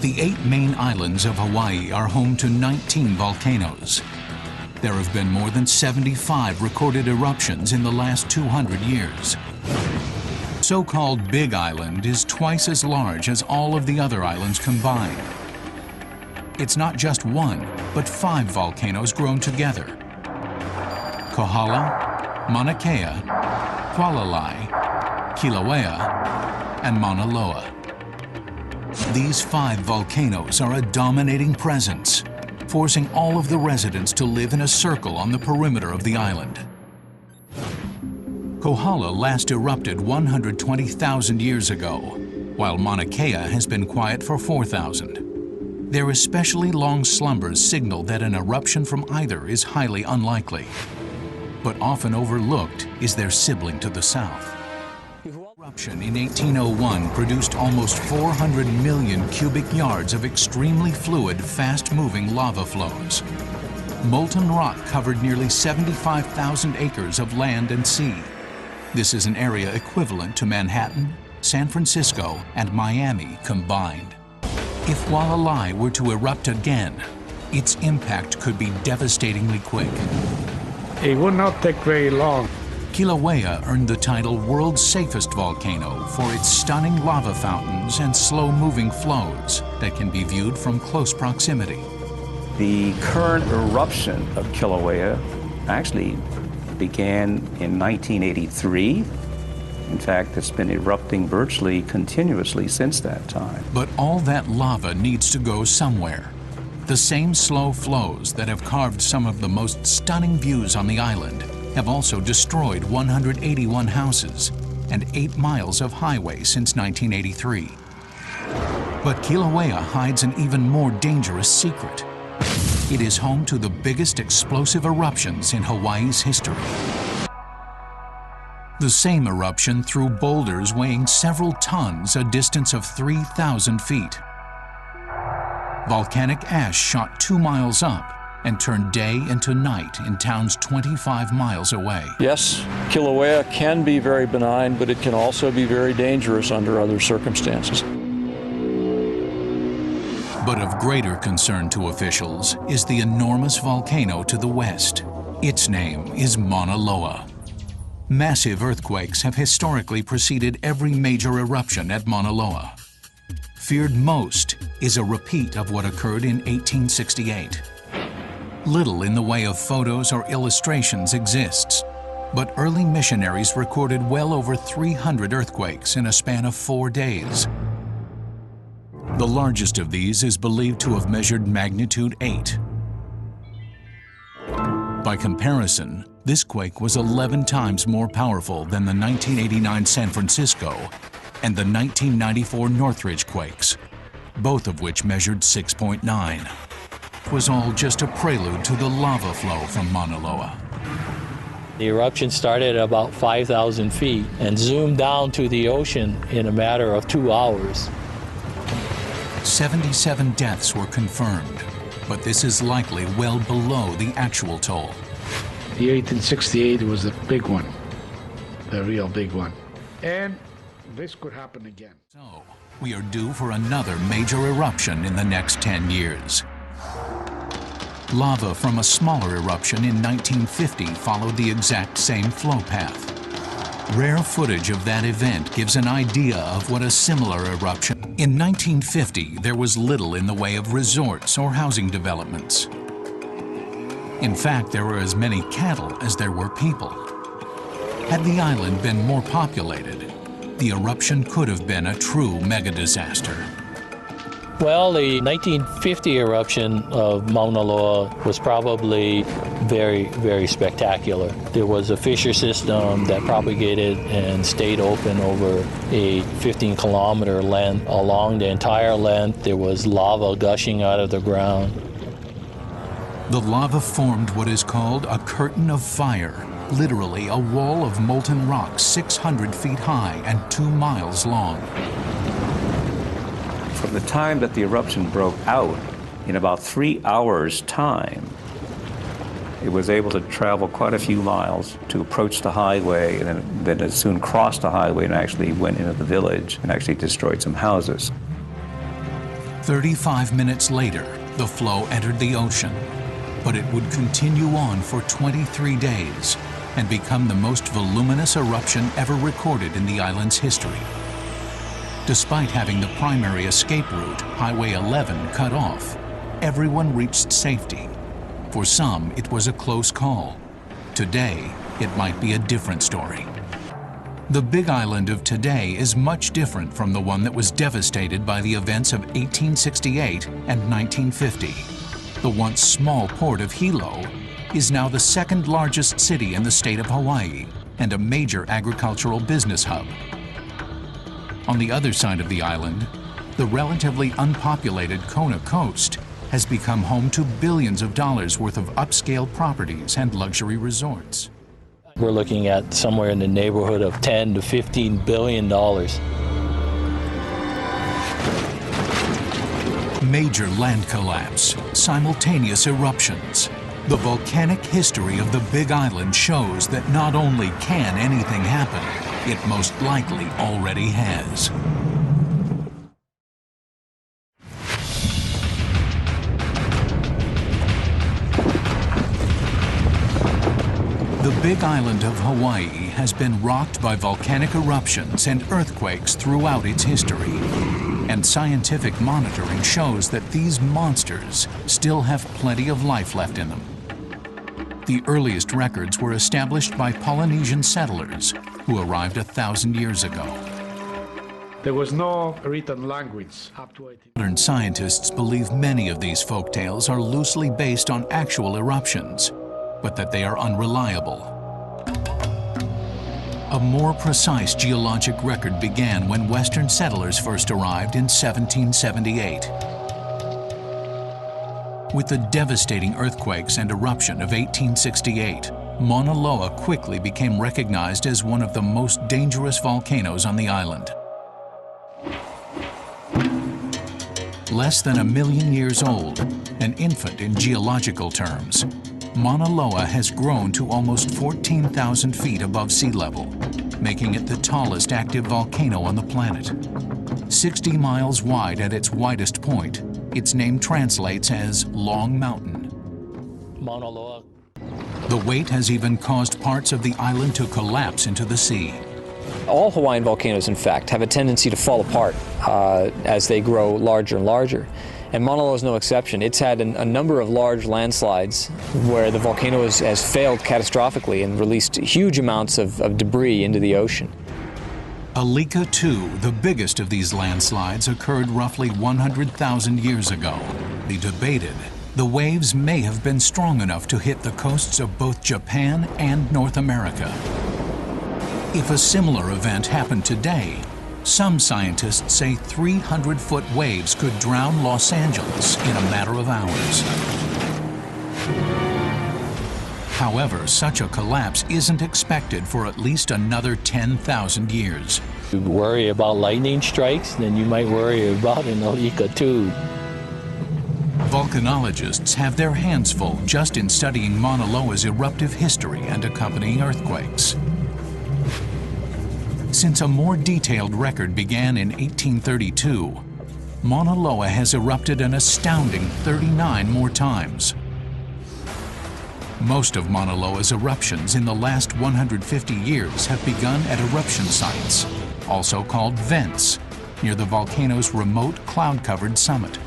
The 8 main islands of Hawaii are home to 19 volcanoes. There have been more than 75 recorded eruptions in the last 200 years. So-called Big Island is twice as large as all of the other islands combined. It's not just one, but 5 volcanoes grown together: Kohala, Mauna Kea, Hualalai, Kilauea, and Mauna Loa. These 5 volcanoes are a dominating presence, forcing all of the residents to live in a circle on the perimeter of the island. Kohala last erupted 120,000 years ago, while Mauna Kea has been quiet for 4,000. Their especially long slumbers signal that an eruption from either is highly unlikely. But often overlooked is their sibling to the south. Eruption in 1801 produced almost 400 million cubic yards of extremely fluid, fast-moving lava flows. Molten rock covered nearly 75,000 acres of land and sea. This is an area equivalent to Manhattan, San Francisco, and Miami combined. If Hualalai were to erupt again, its impact could be devastatingly quick. It would not take very long. Kilauea earned the title World's Safest Volcano for its stunning lava fountains and slow-moving flows that can be viewed from close proximity. The current eruption of Kilauea actually began in 1983. In fact, it's been erupting virtually continuously since that time. But all that lava needs to go somewhere. The same slow flows that have carved some of the most stunning views on the island have also destroyed 181 houses and 8 miles of highway since 1983. But Kilauea hides an even more dangerous secret. It is home to the biggest explosive eruptions in Hawaii's history. The same eruption threw boulders weighing several tons a distance of 3,000 feet. Volcanic ash shot 2 miles up and turned day into night in towns 25 miles away. Yes, Kilauea can be very benign, but it can also be very dangerous under other circumstances. But of greater concern to officials is the enormous volcano to the west. Its name is Mauna Loa. Massive earthquakes have historically preceded every major eruption at Mauna Loa. Feared most is a repeat of what occurred in 1868. Little in the way of photos or illustrations exists, but early missionaries recorded well over 300 earthquakes in a span of 4 days. The largest of these is believed to have measured magnitude 8. By comparison, this quake was 11 times more powerful than the 1989 San Francisco and the 1994 Northridge quakes, both of which measured 6.9. It was all just a prelude to the lava flow from Mauna Loa. The eruption started at about 5,000 feet and zoomed down to the ocean in a matter of 2 hours. 77 deaths were confirmed, but this is likely well below the actual toll. The 1868 was the big one, the real big one. And this could happen again. So, we are due for another major eruption in the next 10 years. Lava from a smaller eruption in 1950 followed the exact same flow path. Rare footage of that event gives an idea of what a similar eruption. In 1950, there was little in the way of resorts or housing developments. In fact, there were as many cattle as there were people. Had the island been more populated, the eruption could have been a true mega-disaster. Well, the 1950 eruption of Mauna Loa was probably very, very spectacular. There was a fissure system that propagated and stayed open over a 15-kilometer length. Along the entire length, there was lava gushing out of the ground. The lava formed what is called a curtain of fire, literally a wall of molten rock 600 feet high and 2 miles long. From the time that the eruption broke out, in about 3 hours' time, it was able to travel quite a few miles to approach the highway, and then it soon crossed the highway and actually went into the village and actually destroyed some houses. 35 minutes later, the flow entered the ocean, but it would continue on for 23 days and become the most voluminous eruption ever recorded in the island's history. Despite having the primary escape route, Highway 11, cut off, everyone reached safety. For some, it was a close call. Today, it might be a different story. The Big Island of today is much different from the one that was devastated by the events of 1868 and 1950. The once small port of Hilo is now the second largest city in the state of Hawaii and a major agricultural business hub. On the other side of the island, the relatively unpopulated Kona coast has become home to billions of dollars worth of upscale properties and luxury resorts. We're looking at somewhere in the neighborhood of $10 to $15 billion. Major land collapse, simultaneous eruptions. The volcanic history of the Big Island shows that not only can anything happen, it most likely already has. The Big Island of Hawaii has been rocked by volcanic eruptions and earthquakes throughout its history. And scientific monitoring shows that these monsters still have plenty of life left in them. The earliest records were established by Polynesian settlers who arrived 1,000 years ago. There was no written language up to 18. Modern scientists believe many of these folktales are loosely based on actual eruptions, but that they are unreliable. A more precise geologic record began when Western settlers first arrived in 1778. With the devastating earthquakes and eruption of 1868, Mauna Loa quickly became recognized as one of the most dangerous volcanoes on the island. Less than 1 million years old, an infant in geological terms, Mauna Loa has grown to almost 14,000 feet above sea level, making it the tallest active volcano on the planet. 60 miles wide at its widest point, its name translates as Long Mountain. Mauna Loa. The weight has even caused parts of the island to collapse into the sea. All Hawaiian volcanoes, in fact, have a tendency to fall apart as they grow larger and larger. And Mauna Loa is no exception. It's had a number of large landslides where the volcano has failed catastrophically and released huge amounts of debris into the ocean. Alika II, the biggest of these landslides, occurred roughly 100,000 years ago. They debated the waves may have been strong enough to hit the coasts of both Japan and North America. If a similar event happened today, some scientists say 300-foot waves could drown Los Angeles in a matter of hours. However, such a collapse isn't expected for at least another 10,000 years. If you worry about lightning strikes, then you might worry about an Alika too. Volcanologists have their hands full just in studying Mauna Loa's eruptive history and accompanying earthquakes. Since a more detailed record began in 1832, Mauna Loa has erupted an astounding 39 more times. Most of Mauna Loa's eruptions in the last 150 years have begun at eruption sites, also called vents, near the volcano's remote cloud-covered summit.